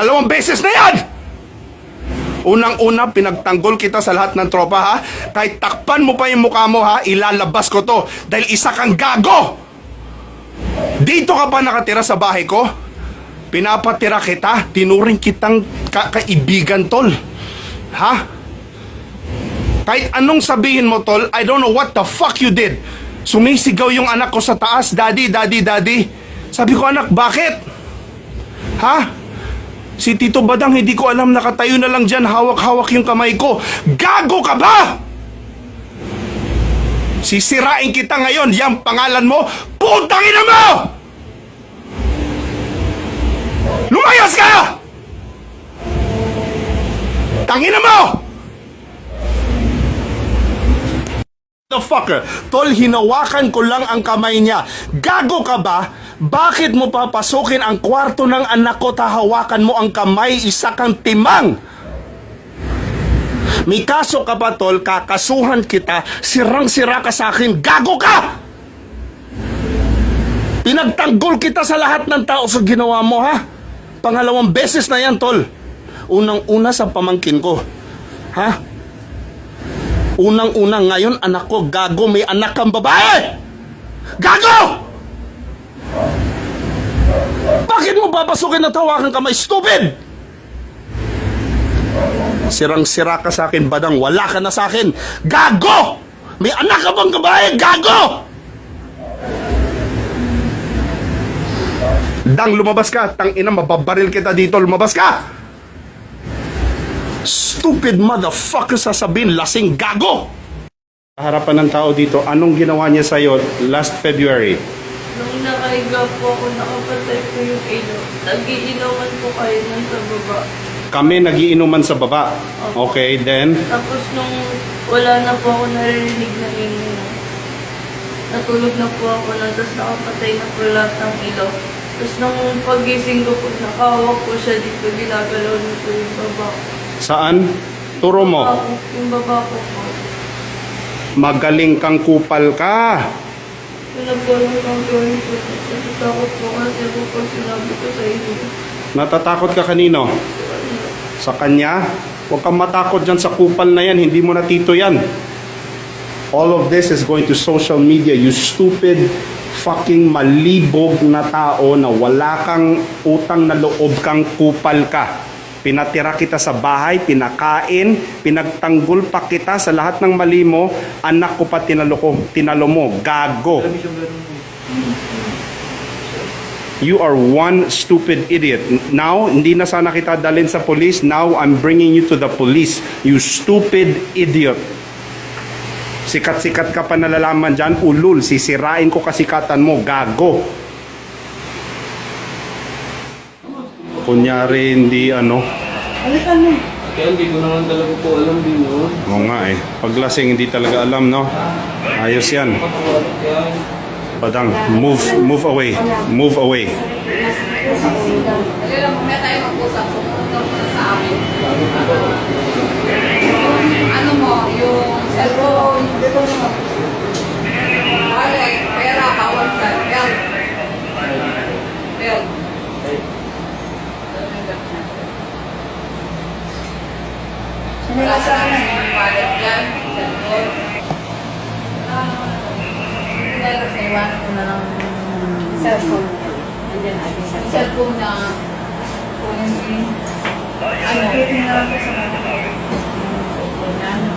2 beses na yan! Unang-una, pinagtanggol kita sa lahat ng tropa, ha? Kahit takpan mo pa yung mukha mo, ha? Ilalabas ko to dahil isa kang gago! Dito ka pa nakatira sa bahay ko? Pinapatira kita, tinuring kitang kaibigan, tol. Ha? Kahit anong sabihin mo, tol, I don't know what the fuck you did. Sumisigaw yung anak ko sa taas, daddy, daddy, daddy. Sabi ko, anak, bakit? Ha? Si Tito Badang, hindi ko alam, nakatayo na lang dyan, hawak-hawak yung kamay ko. Gago ka ba? Sisirain kita ngayon, yung pangalan mo, putang ina mo! Lumayas ka! Tangina mo! The fucker, tol, hinawakan ko lang ang kamay niya. Gago ka ba? Bakit mo papasukin ang kwarto ng anak ko, tahawakan mo ang kamay, isa kang timang? May kaso ka ba, tol? Kakasuhan kita, sirang-sira ka sa akin, gago ka! Pinagtanggol kita sa lahat ng tao sa ginawa mo, ha? 2 beses na yan, tol. Unang-una sa pamangkin ko, ha? Unang-una ngayon, anak ko, gago, may anak kang babae! Gago! Bakit mo papasukin at hawakan kamay? Stupid! Sirang-sira ka sa akin, Badang. Wala ka na sa akin. Gago! May anak ka bang babae? Gago! Dang, lumabas ka. Tangina, mababaril kita dito. Lumabas ka! Stupid motherfucker, sasabihin, lasing gago! Harapan ng tao dito, anong ginawa niya sa'yo last February? Nung nakahiga po ako, nakapatay ko yung ilaw. Nag-iinuman po kayo nun sa baba. Kami nagiinuman sa baba. Okay, then? Tapos nung wala na po ako naririnig na ingay, natulog na po ako nun, tapos nakapatay na po lahat ng ilaw. Tapos nung pagising ko po, nakahawak po siya dito, ginagalaw niyo po yung baba. Saan? Turo mo. Yung baba ko po. Magaling kang kupal ka. Pinagkaroon ng gawin po. Natatakot po kasi po pag sinabi ko sa inyo. Natatakot ka kanino? Sa kanya? Huwag kang matakot dyan sa kupal na yan. Hindi mo natito yan. All of this is going to social media. You stupid, fucking malibog na tao na wala kang utang na loob, kang kupal ka. Pinatira kita sa bahay, pinakain, pinagtanggol pa kita sa lahat ng mali mo, anak ko pa tinalo mo, gago. You are one stupid idiot. Now, hindi na sana kita dalhin sa police. Now, I'm bringing you to the police. You stupid idiot. Sikat-sikat ka pa nalalaman dyan, ulul. Sisirain ko kasikatan mo, gago. Kunyari, hindi ano. Alikan mo. Kaya hindi ko naman talaga po alam din yun. Oo nga eh. Paglasing, hindi talaga alam, no? Ayos yan. Badang, move away. Move away. Dali lang, mamaya tayo mag-usap. Sumunod ka sa amin. Ano mo, yung cellphone. Alay, pera, bawal ka. Bel. Bel. Wala sa amin. Wallet yan. Cellphone. Dahil kasi iwanan ko na lang cellphone. Nandiyan natin sa cellphone na kung ano.